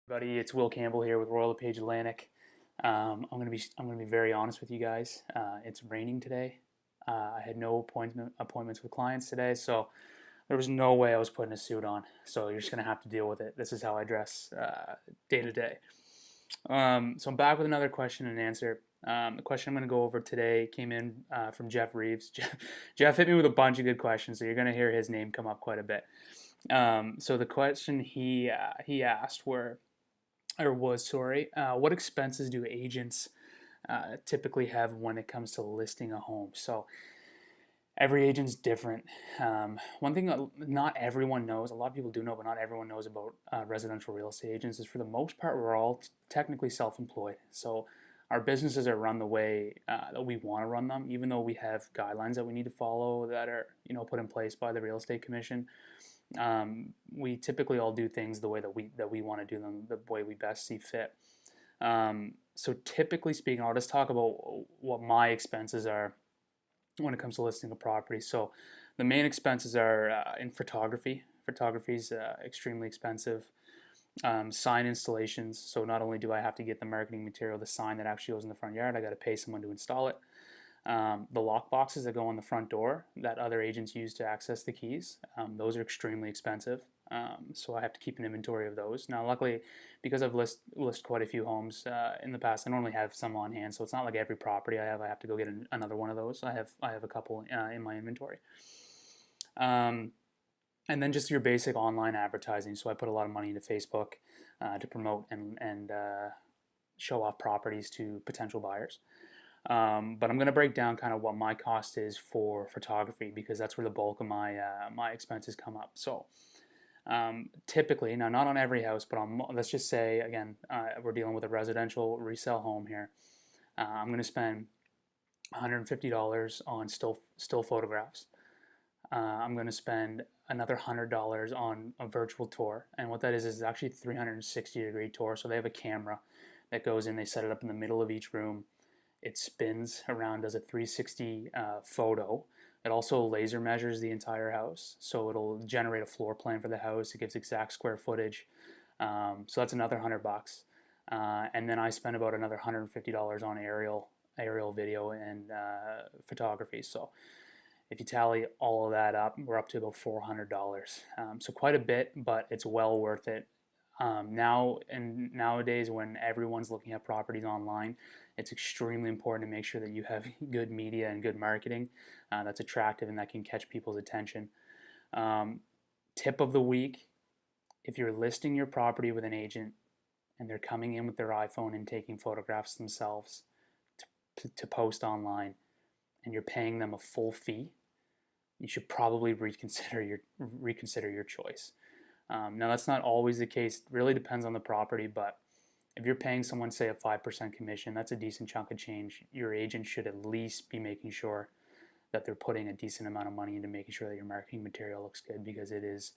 Everybody, it's Will Campbell here with Royal LePage Atlantic. I'm gonna be very honest with you guys. It's raining today. I had no appointments with clients today, so there was no way I was putting a suit on. So you're just gonna have to deal with it. This is how I dress day to day. So I'm back with another question and answer. The question I'm gonna go over today came in from Jeff Reeves. Jeff hit me with a bunch of good questions, so you're gonna hear his name come up quite a bit. So the question he asked was sorry, what expenses do agents typically have when it comes to listing a home? So every agent's different. One thing that not everyone knows, a lot of people do know, but not everyone knows about residential real estate agents is for the most part, we're all technically self-employed. So our businesses are run the way that we want to run them, even though we have guidelines that we need to follow that are, put in place by the real estate commission. We typically all do things the way that we want to do them, the way we best see fit. So typically speaking, I'll just talk about what my expenses are when it comes to listing a property. So the main expenses are in photography. Photography is extremely expensive. Sign installations. So not only do I have to get the marketing material, the sign that actually goes in the front yard, I got to pay someone to install it. The lock boxes that go on the front door that other agents use to access the keys, those are extremely expensive. So I have to keep an inventory of those. Now, luckily, because I've listed quite a few homes in the past, I normally have some on hand, so it's not like every property I have to go get another one of those. I have a couple in my inventory. And then just your basic online advertising. So I put a lot of money into Facebook to promote and show off properties to potential buyers. But I'm going to break down kind of what my cost is for photography because that's where the bulk of my expenses come up. So typically, now not on every house, but let's just say again, we're dealing with a residential resale home here. I'm going to spend $150 on still photographs. I'm going to spend another $100 on a virtual tour, and what that is actually a 360-degree tour. So they have a camera that goes in, they set it up in the middle of each room. It spins around, does a 360 photo. It also laser measures the entire house, so it'll generate a floor plan for the house. It gives exact square footage. So that's another $100. And then I spend about another $150 on aerial video and photography. So if you tally all of that up, we're up to about $400. So quite a bit, but it's well worth it. Nowadays, when everyone's looking at properties online, it's extremely important to make sure that you have good media and good marketing that's attractive and that can catch people's attention. Tip of the week: if you're listing your property with an agent and they're coming in with their iPhone and taking photographs themselves to post online, and you're paying them a full fee, you should probably reconsider your choice. Now that's not always the case. It really depends on the property, but if you're paying someone, say, a 5% commission, that's a decent chunk of change. Your agent should at least be making sure that they're putting a decent amount of money into making sure that your marketing material looks good, because it is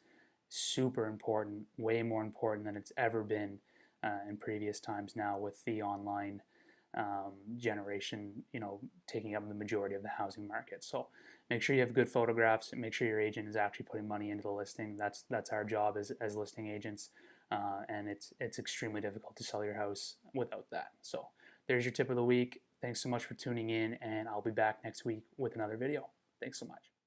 super important, way more important than it's ever been in previous times now with the online generation, taking up the majority of the housing market. So make sure you have good photographs and make sure your agent is actually putting money into the listing. That's our job as listing agents, and it's extremely difficult to sell your house without that. So there's your tip of the week. Thanks so much for tuning in, and I'll be back next week with another video. Thanks so much.